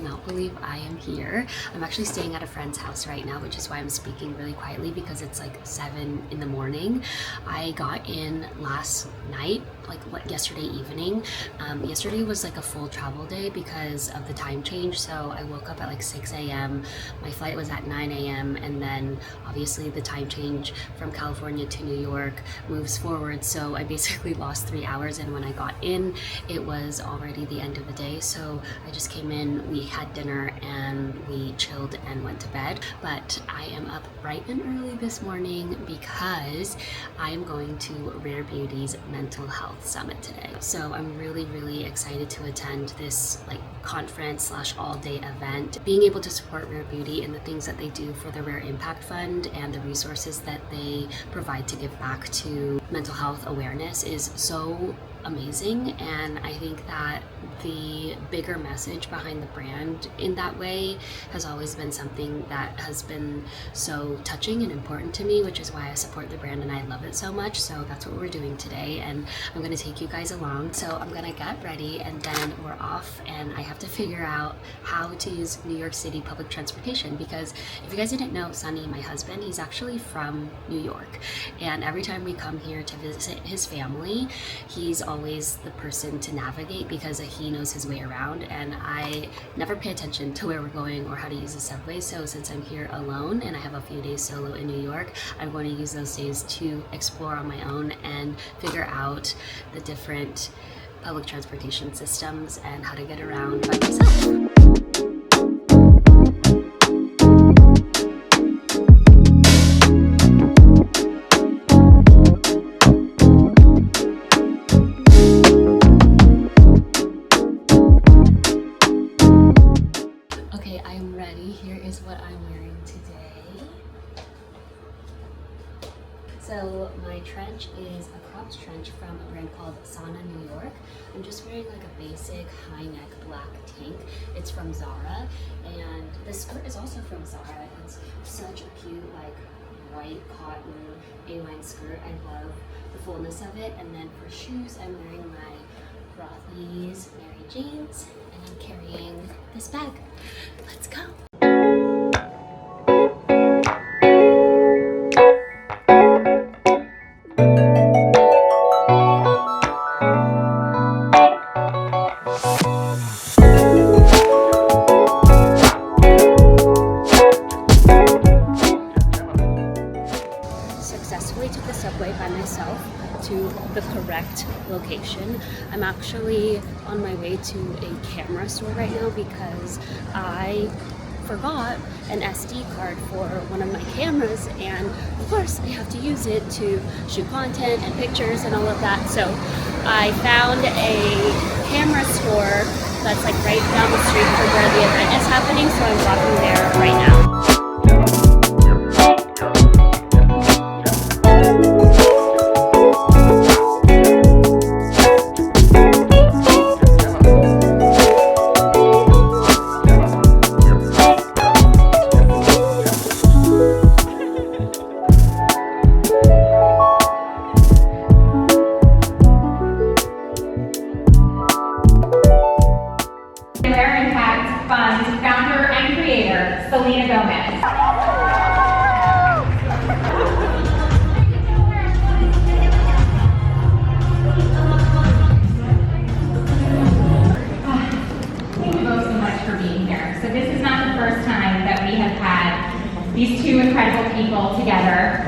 cannot believe I am here. I'm actually staying at a friend's house right now, which is why I'm speaking really quietly because it's like 7 in the morning. I got in last night, yesterday evening. Yesterday was like a full travel day because of the time change, so I woke up at like 6 a.m. My flight was at 9 a.m. and then obviously the time change from California to New York moves forward, so I basically lost 3 hours, and when I got in it was already the end of the day. So I just came in, we had dinner, and we chilled and went to bed. But I am up bright and early this morning because I am going to Rare Beauty's Mental Health Summit today. So I'm really excited to attend this conference slash all-day event. Being able to support Rare Beauty and the things that they do for the Rare Impact Fund and the resources that they provide to give back to mental health awareness is so amazing, and I think that the bigger message behind the brand in that way has always been something that has been so touching and important to me, which is why I support the brand and I love it so much. So that's what we're doing today, and I'm going to take you guys along. So I'm going to get ready and then we're off, and I have to figure out how to use New York City public transportation, because if you guys didn't know, Sunny, my husband, he's actually from New York, and every time we come here to visit his family, he's always the person to navigate because he knows his way around, and I never pay attention to where we're going or how to use the subway. So since I'm here alone and I have a few days solo in New York, I'm going to use those days to explore on my own and figure out the different public transportation systems and how to get around by myself. What I'm wearing today. So my trench is a cropped trench from a brand called Sana New York. I'm just wearing like a basic high neck black tank. It's from Zara, and the skirt is also from Zara. It's such a cute white cotton A-line skirt. I love the fullness of it. And then for shoes, I'm wearing my Rothy's Mary Janes, and I'm carrying this bag. Let's go. Successfully took the subway by myself to the correct location. I'm actually on my way to a camera store right now because I forgot an SD card for one of my cameras, and of course I have to use it to shoot content and pictures and all of that. So I found a camera store that's right down the street from where the event is happening, so I'm walking there right now. Rare Impact Fund founder and creator, Selena Gomez. Thank you both so much for being here. So this is not the first time that we have had these two incredible people together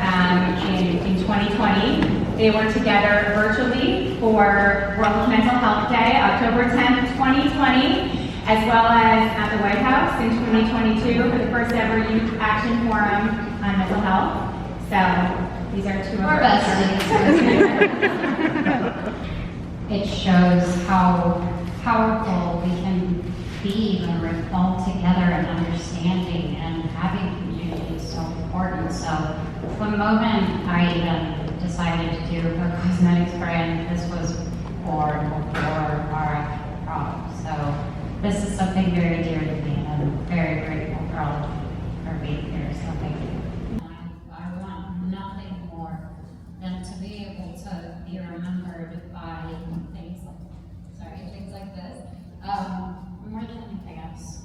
in 2020. They were together virtually for World Mental Health Day, October 10th, 2020. As well as at the White House in 2022 for the first ever Youth Action Forum on mental health. So these are two of our besties. It shows how powerful we can be when we're all together and understanding, and having community is so important. So the moment I even decided to do a cosmetics brand, this was born before our prom. So this is something very dear to me, and I'm very grateful for all of you for being here. So thank you. I want nothing more than to be able to be remembered by things like this, more than anything else.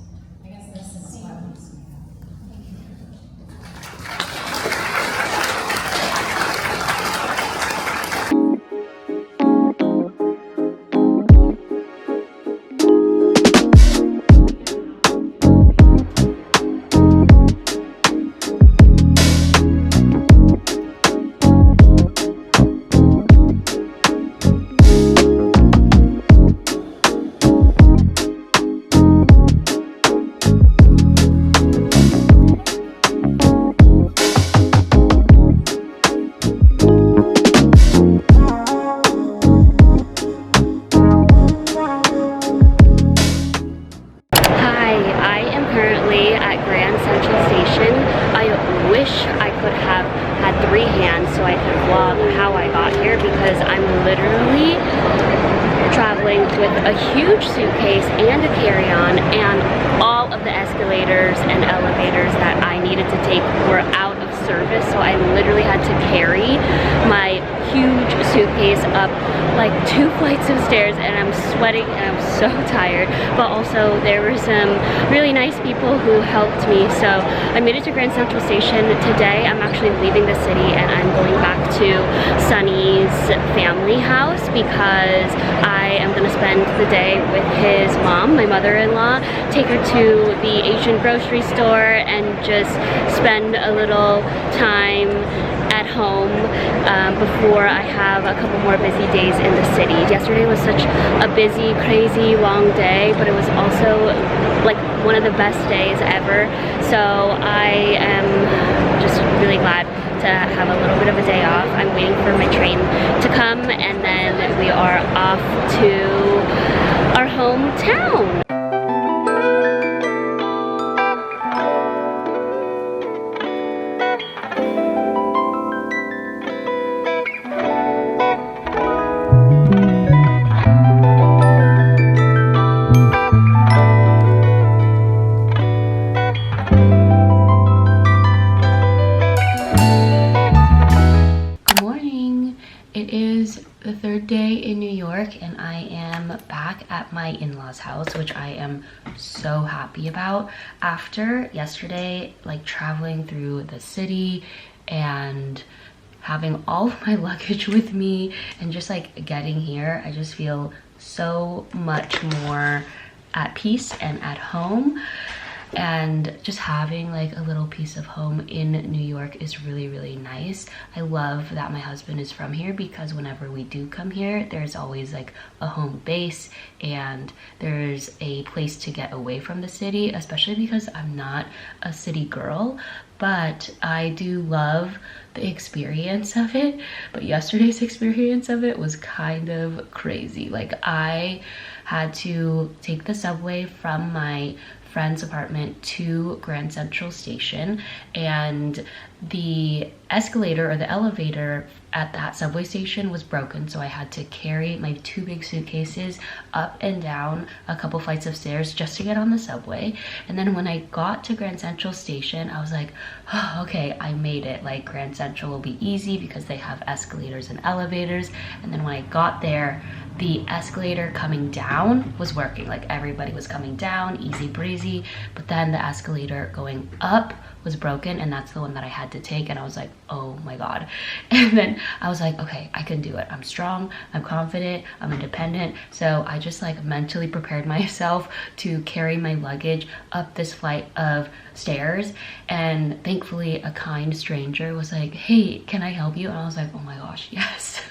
currently at Grand Central Station. I wish I could have had 3 hands so I could vlog how I got here, because I'm literally traveling with a huge suitcase and a carry-on, and all of the escalators and elevators that I needed to take were out of service, so I literally had to carry my huge suitcase up like 2 flights of stairs, and I'm sweating and I'm so tired. But also there were some really nice people who helped me, so I made it to Grand Central Station. Today I'm actually leaving the city and I'm going back to Sunny's family house, because I am gonna spend the day with his mom, my mother-in-law, take her to the Asian grocery store and just spend a little time at home before I have a couple more busy days in the city. Yesterday was such a busy, crazy, long day, but it was also like one of the best days ever. So I am just really glad to have a little bit of a day off. I'm waiting for my train to come, and then we are off to our hometown. The 3rd day in New York, and I am back at my in-laws house, which I am so happy about. After yesterday, like traveling through the city and having all of my luggage with me and just like getting here, I just feel so much more at peace and at home. And just having like a little piece of home in New York is really, really nice. I love that my husband is from here, because whenever we do come here, there's always like a home base and there's a place to get away from the city, especially because I'm not a city girl, but I do love the experience of it. But yesterday's experience of it was kind of crazy. Like, I had to take the subway from my friend's apartment to Grand Central Station, and the escalator or the elevator at that subway station was broken, so I had to carry my 2 big suitcases up and down a couple flights of stairs just to get on the subway. And then when I got to Grand Central Station, I was like, oh, okay, I made it. Like, Grand Central will be easy because they have escalators and elevators. And then when I got there, the escalator coming down was working. Like, everybody was coming down, easy breezy. But then the escalator going up was broken, and that's the one that I had to take. And I was like, oh my God. And then I was like, okay, I can do it. I'm strong, I'm confident, I'm independent. So I just like mentally prepared myself to carry my luggage up this flight of stairs. And thankfully a kind stranger was like, hey, can I help you? And I was like, oh my gosh, yes.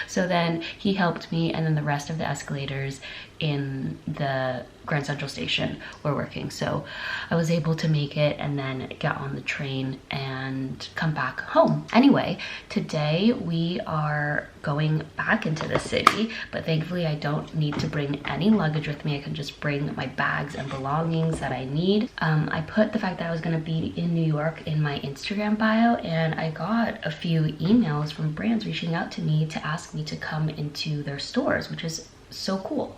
So then he helped me, and then the rest of the escalators in the Grand Central Station were working. So I was able to make it and then get on the train and come back home. Anyway, today we are going back into the city, but thankfully I don't need to bring any luggage with me. I can just bring my bags and belongings that I need. I put the fact that I was gonna be in New York in my Instagram bio, and I got a few emails from brands reaching out to me to ask me to come into their stores, which is so cool.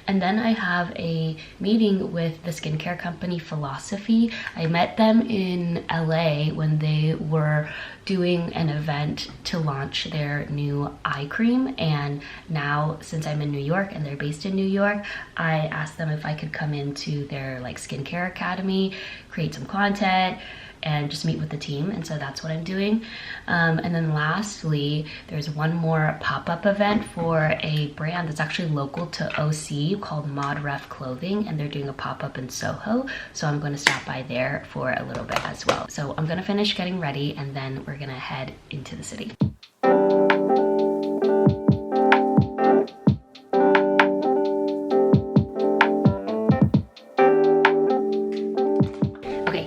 And then I have a meeting with the skincare company Philosophy. I met them in LA when they were doing an event to launch their new eye cream, and now since I'm in New York and they're based in New York, I asked them if I could come into their like skincare academy, create some content, and just meet with the team. And so that's what I'm doing. And then lastly, there's one more pop-up event for a brand that's actually local to OC called Mod Ref Clothing, and they're doing a pop-up in Soho. So I'm gonna stop by there for a little bit as well. So I'm gonna finish getting ready, and then we're gonna head into the city.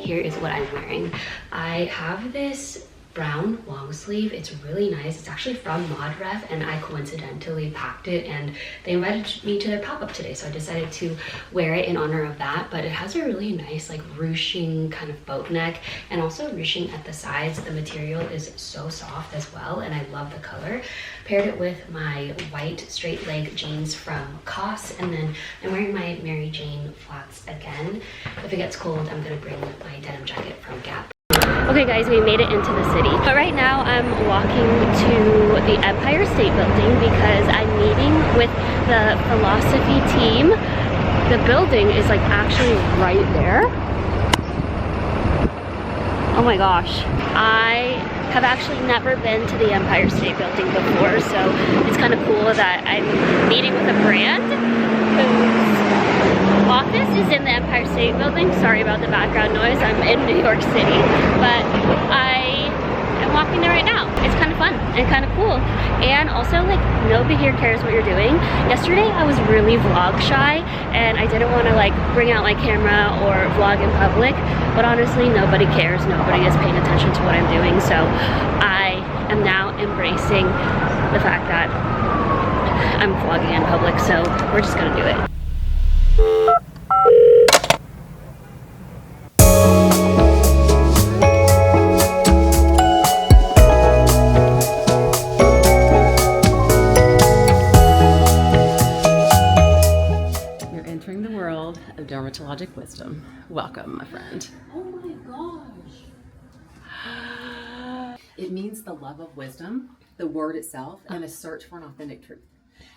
Here is what I'm wearing. I have this brown long sleeve. It's really nice. It's actually from Modref, and I coincidentally packed it, and they invited me to their pop-up today, so I decided to wear it in honor of that. But it has a really nice like ruching kind of boat neck, and also ruching at the sides. The material is so soft as well, and I love the color. Paired it with my white straight leg jeans from COS, and then I'm wearing my Mary Jane flats again. If it gets cold, I'm gonna bring my denim jacket from Gap. Okay guys, we made it into the city. But right now I'm walking to the Empire State Building because I'm meeting with the philosophy team. The building is like actually right there. Oh my gosh. I have actually never been to the Empire State Building before, so it's kind of cool that I'm meeting with a brand whose office is in the Empire State Building. Sorry about the background noise, I'm in New York City, but I am walking there right now. It's kind of fun and kind of cool, and also like nobody here cares what you're doing. Yesterday I was really vlog shy and I didn't want to like bring out my camera or vlog in public, but honestly nobody cares. Nobody is paying attention to what I'm doing, so I am now embracing the fact that I'm vlogging in public, so we're just gonna do it. Dermatologic wisdom. Welcome, my friend. Oh my gosh. It means the love of wisdom, the word itself, and a search for an authentic truth.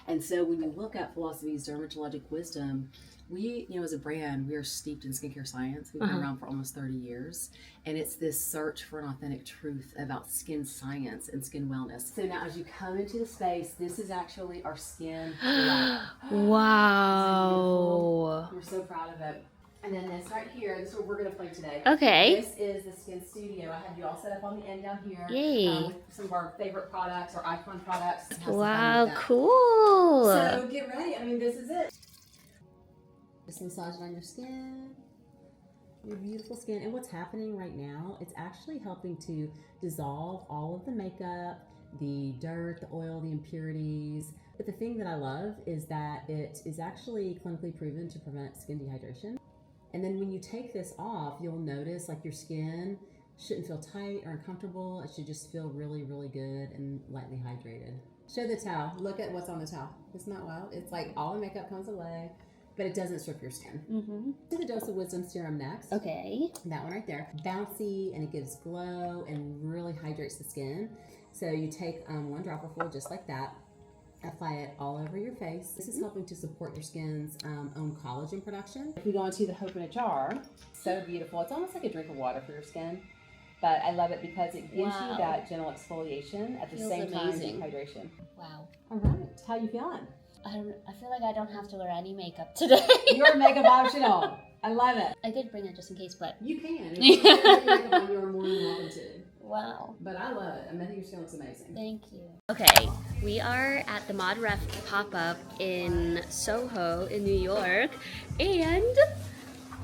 And so when you look at Philosophy's dermatologic wisdom, we, as a brand, we are steeped in skincare science. We've been around for almost 30 years. And it's this search for an authentic truth about skin science and skin wellness. So now as you come into the space, this is actually our skin lab. Wow. We're so proud of it. And then this right here, this is what we're going to play today. Okay. This is the Skin Studio. I have you all set up on the end down here. Yay. With some of our favorite products, our icon products. Have some fun Wow, with that. cool. So get ready. I mean, this is it. Just massage it on your skin. Your beautiful skin. And what's happening right now, it's actually helping to dissolve all of the makeup, the dirt, the oil, the impurities. But the thing that I love is that it is actually clinically proven to prevent skin dehydration. And then when you take this off, you'll notice like your skin shouldn't feel tight or uncomfortable. It should just feel really, really good and lightly hydrated. Show the towel. Look at what's on the towel. Isn't that wild? It's like all the makeup comes away, but it doesn't strip your skin. Do the Dose of Wisdom Serum next. Okay. That one right there. Bouncy, and it gives glow and really hydrates the skin. So you take one dropper full just like that. Apply it all over your face. This is helping to support your skin's own collagen production. If we go into the Hope in a Jar, so beautiful. It's almost like a drink of water for your skin, but I love it because it gives you that gentle exfoliation at the same amazing. time as hydration. Wow. All right, how you feeling? I feel like I don't have to wear any makeup today. You're makeup optional. I love it. I did bring it just in case, but You can. If you don't have makeup on, you're more than welcome to. wow. But I love it. I think your skin looks amazing. Thank you. Okay, we are at the Modref pop-up in Soho in New York, and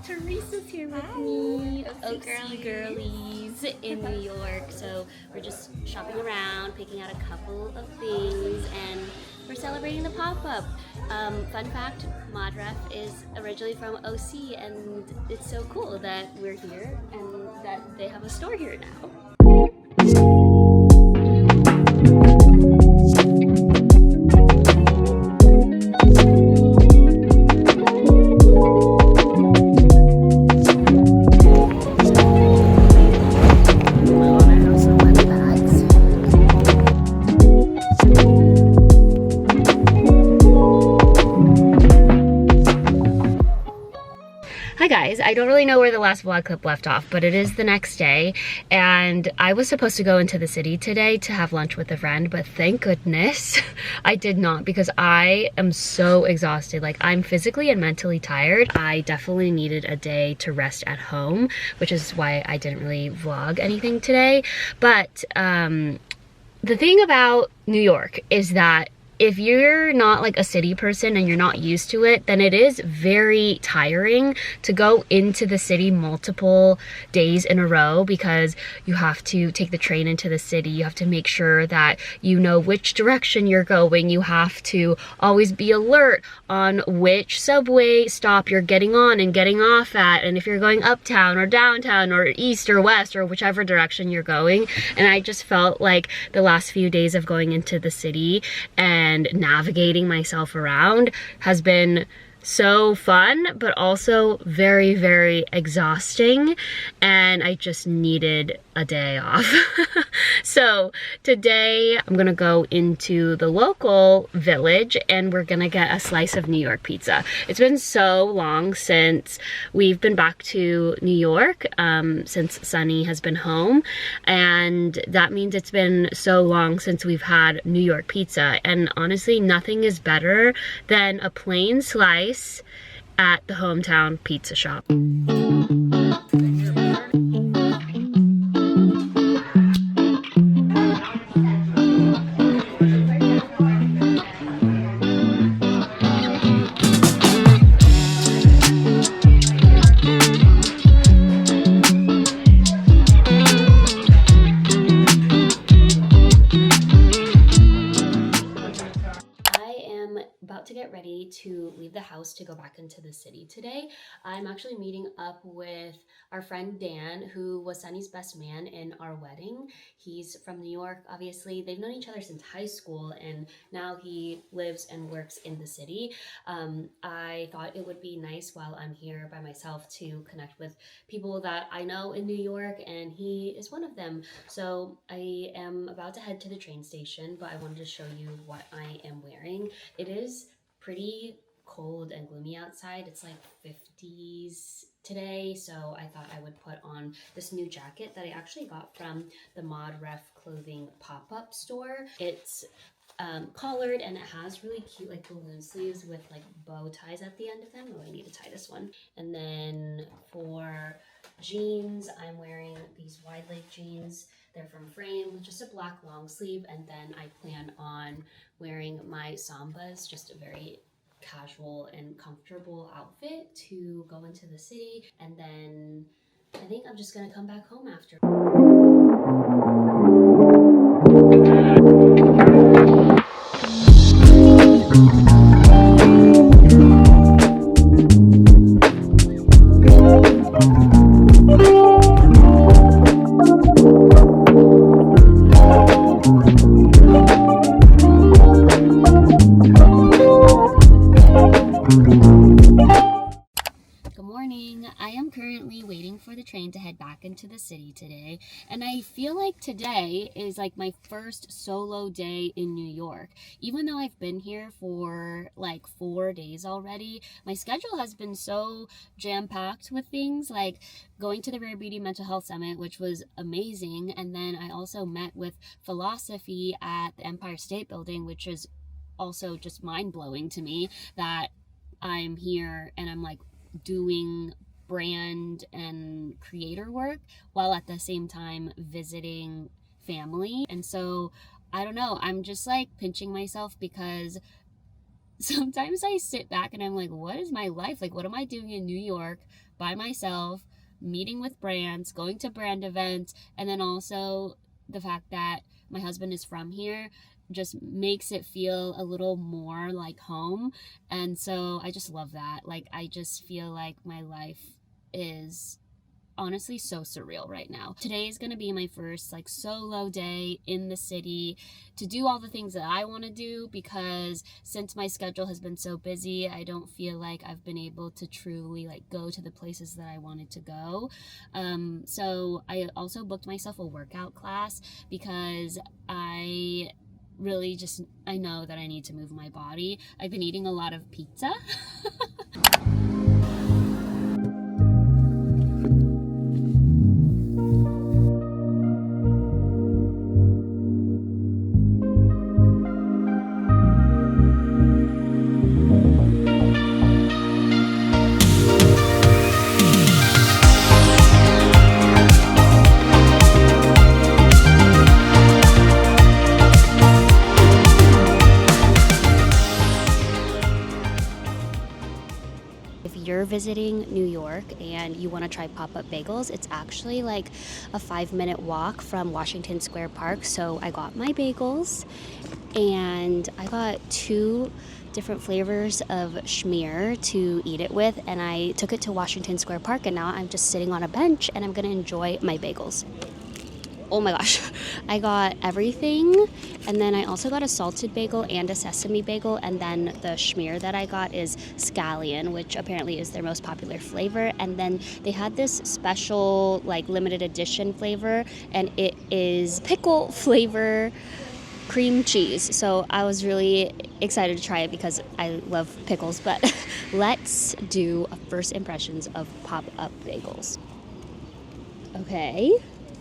Teresa's here with me. Oh, girlies in New York. So we're just shopping around, picking out a couple of things, and we're celebrating the pop-up. Fun fact, Modref is originally from OC, and it's so cool that we're here and that they have a store here now. Hi guys, I don't really know where the last vlog clip left off, but it is the next day, and I was supposed to go into the city today to have lunch with a friend, but thank goodness I did not, because I am so exhausted. Like, I'm physically and mentally tired. I definitely needed a day to rest at home, which is why I didn't really vlog anything today. But the thing about New York is that if you're not like a city person and you're not used to it, then it is very tiring to go into the city multiple days in a row, because you have to take the train into the city. You have to make sure that you know which direction you're going. You have to always be alert on which subway stop you're getting on and getting off at, and if you're going uptown or downtown or east or west or whichever direction you're going. And I just felt like the last few days of going into the city and navigating myself around has been so fun, but also very, very exhausting, and I just needed a day off. So today I'm gonna go into the local village and we're gonna get a slice of New York pizza. It's been so long since we've been back to New York, since Sunny has been home, and that means it's been so long since we've had New York pizza. And honestly, nothing is better than a plain slice at the hometown pizza shop. To get ready to leave the house to go back into the city today. I'm actually meeting up with our friend Dan, who was Sunny's best man in our wedding. He's from New York, obviously. They've known each other since high school, and now he lives and works in the city. I thought it would be nice while I'm here by myself to connect with people that I know in New York, and he is one of them. So I am about to head to the train station, but I wanted to show you what I am wearing. It is pretty cold and gloomy outside. It's like 50s today, so I thought I would put on this new jacket that I actually got from the Mod Ref clothing pop-up store. It's collared, and it has really cute like balloon sleeves with like bow ties at the end of them. Oh, I need to tie this one. And then for jeans, I'm wearing these wide leg jeans. They're from Frame with just a black long sleeve, and then I plan on wearing my Sambas, just a very casual and comfortable outfit to go into the city. And then I think I'm just gonna come back home after. Train to head back into the city today, and I feel like today is like my first solo day in New York. Even though I've been here for like 4 days already, my schedule has been so jam-packed with things like going to the Rare Beauty Mental Health Summit, which was amazing, and then I also met with Philosophy at the Empire State Building, which is also just mind-blowing to me that I'm here and I'm like doing brand and creator work while at the same time visiting family. And so I don't know, I'm just like pinching myself, because sometimes I sit back and I'm like, what is my life? Like, what am I doing in New York by myself, meeting with brands, going to brand events, and then also the fact that my husband is from here just makes it feel a little more like home. And so I just love that. Like, I just feel like my life is honestly so surreal right now. Today is going to be my first like solo day in the city to do all the things that I want to do, because since my schedule has been so busy, I don't feel like I've been able to truly like go to the places that I wanted to go. So I also booked myself a workout class, because I know that I need to move my body. I've been eating a lot of pizza. visiting New York and you want to try pop-up bagels, it's actually like a 5-minute walk from Washington Square Park. So I got my bagels and I got 2 different flavors of schmear to eat it with, and I took it to Washington Square Park, and now I'm just sitting on a bench and I'm gonna enjoy my bagels. Oh my gosh, I got everything, and then I also got a salted bagel and a sesame bagel, and then the schmear that I got is scallion, which apparently is their most popular flavor, and then they had this special like limited edition flavor, and it is pickle flavor cream cheese. So I was really excited to try it because I love pickles, but let's do a first impressions of pop-up bagels. Okay,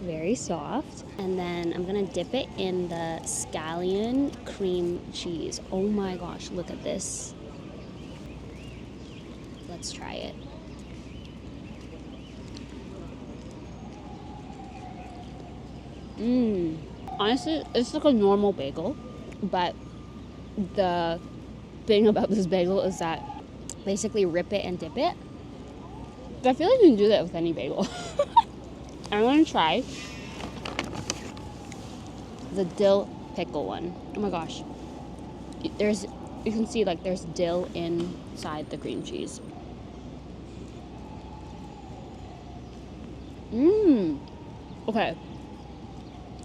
very soft. And then I'm gonna dip it in the scallion cream cheese. Oh my gosh, look at this. Let's try it. Honestly, it's like a normal bagel, but the thing about this bagel is that basically rip it and dip it. But I feel like you can do that with any bagel. I'm gonna try the dill pickle one. Oh my gosh. You can see like there's dill inside the cream cheese. Okay.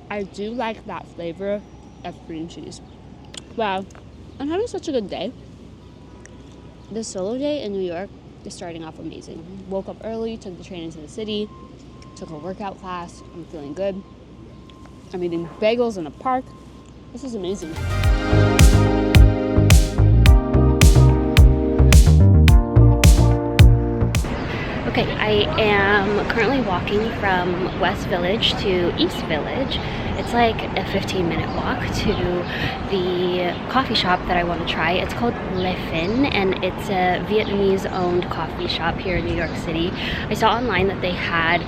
I do like that flavor of cream cheese. Wow, I'm having such a good day. This solo day in New York is starting off amazing. Woke up early, took the train into the city, took a workout class. I'm feeling good. I'm eating bagels in a park. This is amazing. Okay, I am currently walking from West Village to East Village. It's like a 15-minute walk to the coffee shop that I want to try. It's called Le Phin, and it's a Vietnamese-owned coffee shop here in New York City. I saw online that they had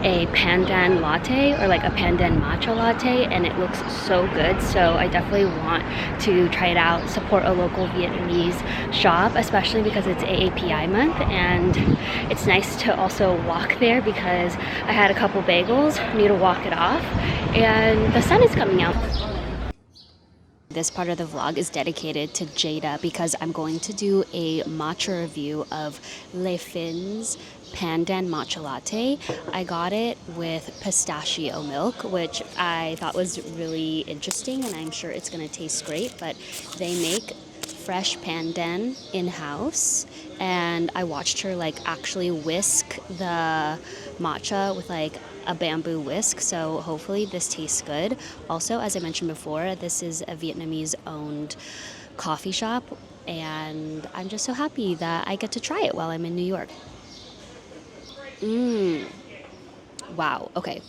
a pandan latte, or like a pandan matcha latte, and it looks so good. So I definitely want to try it out, support a local Vietnamese shop, especially because it's AAPI month, and it's nice to also walk there because I had a couple bagels, need to walk it off, and the sun is coming out. This part of the vlog is dedicated to Jada because I'm going to do a matcha review of Le Phin's pandan matcha latte. I got it with pistachio milk, which I thought was really interesting, and I'm sure it's going to taste great, but they make fresh pandan in-house, and I watched her like actually whisk the matcha with like a bamboo whisk, so hopefully this tastes good. Also, as I mentioned before, this is a Vietnamese owned coffee shop, and I'm just so happy that I get to try it while I'm in New York. Wow, okay.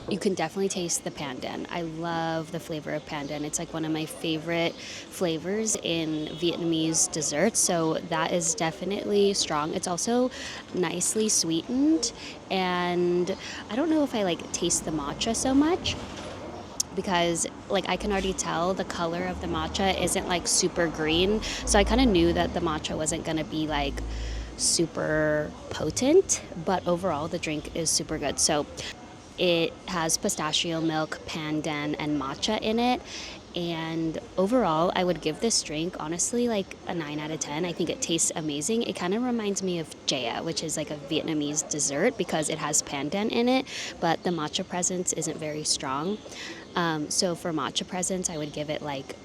You can definitely taste the pandan. I love the flavor of pandan. It's like one of my favorite flavors in Vietnamese desserts, so that is definitely strong. It's also nicely sweetened, and I don't know if I like taste the matcha so much because like I can already tell the color of the matcha isn't like super green, so I kind of knew that the matcha wasn't gonna be like super potent, but overall the drink is super good. So it has pistachio milk, pandan, and matcha in it. And overall, I would give this drink, honestly, like a 9 out of 10. I think it tastes amazing. It kind of reminds me of Jaya, which is like a Vietnamese dessert because it has pandan in it, but the matcha presence isn't very strong. So for matcha presence, I would give it like,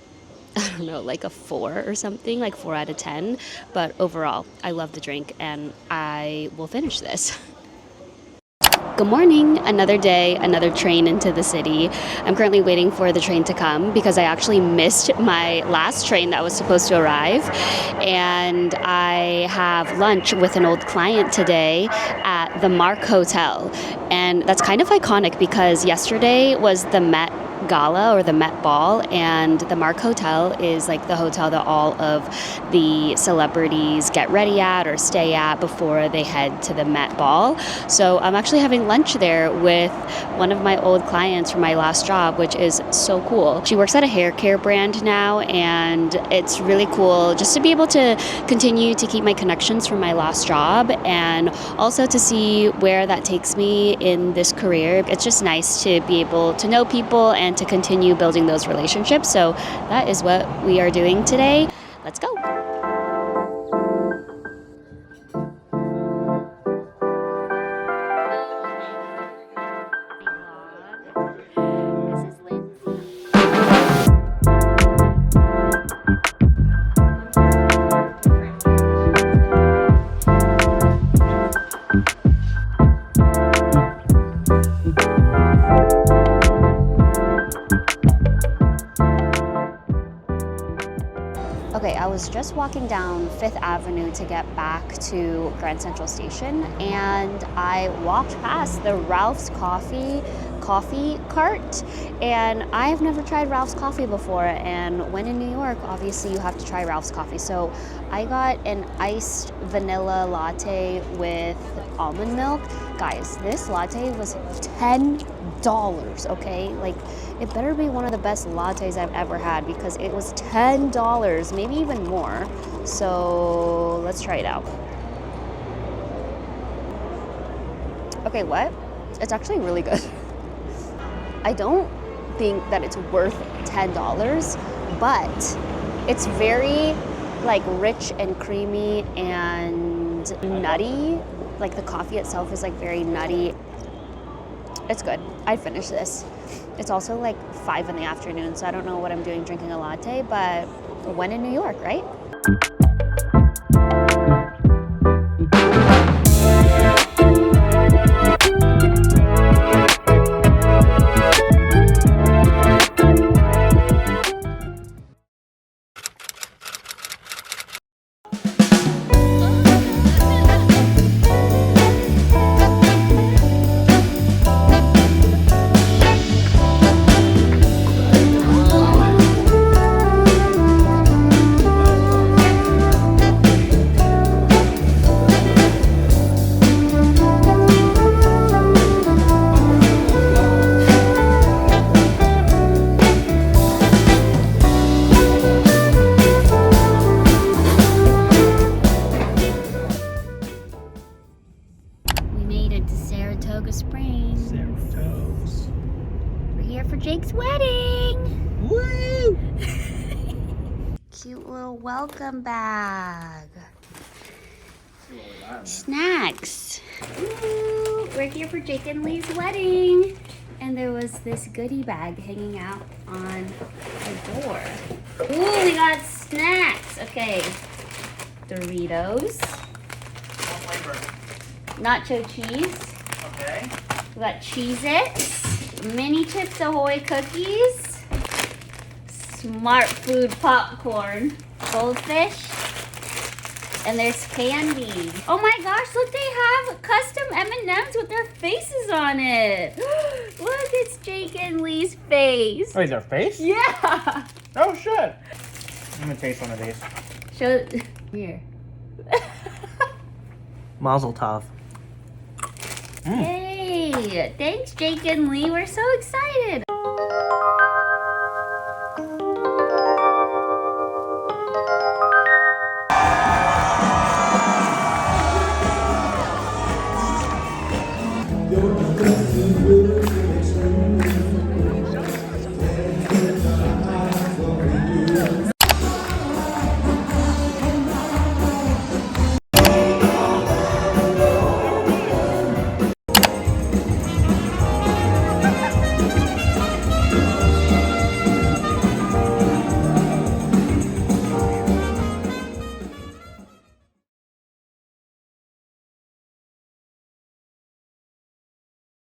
I don't know, like a 4 or something, like 4 out of 10. But overall, I love the drink, and I will finish this. Good morning, another day, another train into the city. I'm currently waiting for the train to come because I actually missed my last train that was supposed to arrive. And I have lunch with an old client today at the Mark Hotel. And that's kind of iconic because yesterday was the Met Gala or the Met Ball, and the Mark Hotel is like the hotel that all of the celebrities get ready at or stay at before they head to the Met Ball. So I'm actually having lunch there with one of my old clients from my last job, which is so cool. She works at a hair care brand now, and it's really cool just to be able to continue to keep my connections from my last job and also to see where that takes me in this career. It's just nice to be able to know people and to continue building those relationships. So that is what we are doing today. Let's go. This is Lindsay. Okay, I was just walking down Fifth Avenue to get back to Grand Central Station, and I walked past the Ralph's Coffee cart, and I have never tried Ralph's Coffee before, and when in New York, obviously you have to try Ralph's Coffee. So I got an iced vanilla latte with almond milk. Guys, this latte was $10, okay? Like, it better be one of the best lattes I've ever had because it was $10, maybe even more. So let's try it out. Okay, what? It's actually really good. I don't think that it's worth $10, but it's very like rich and creamy and nutty. Like the coffee itself is like very nutty. It's good. I'd finish this. It's also like 5 in the afternoon, so I don't know what I'm doing drinking a latte, but when in New York, right? Springs. Cerritos. We're here for Jake's wedding. Woo! Cute little welcome bag. Snacks. Ooh, we're here for Jake and Lee's wedding. And there was this goodie bag hanging out on the door. Ooh, we got snacks. Okay. Doritos. What flavor? Nacho cheese. Okay. We got Cheez-Its, Mini Chips Ahoy cookies, Smart Food popcorn, Goldfish, and there's candy. Oh my gosh, look, they have custom M&Ms with their faces on it. Look, it's Jake and Lee's face. Wait, their face? Yeah. Oh shit. I'm gonna taste one of these. Show here. Mazel tov. Hey, thanks Jake and Lee. We're so excited.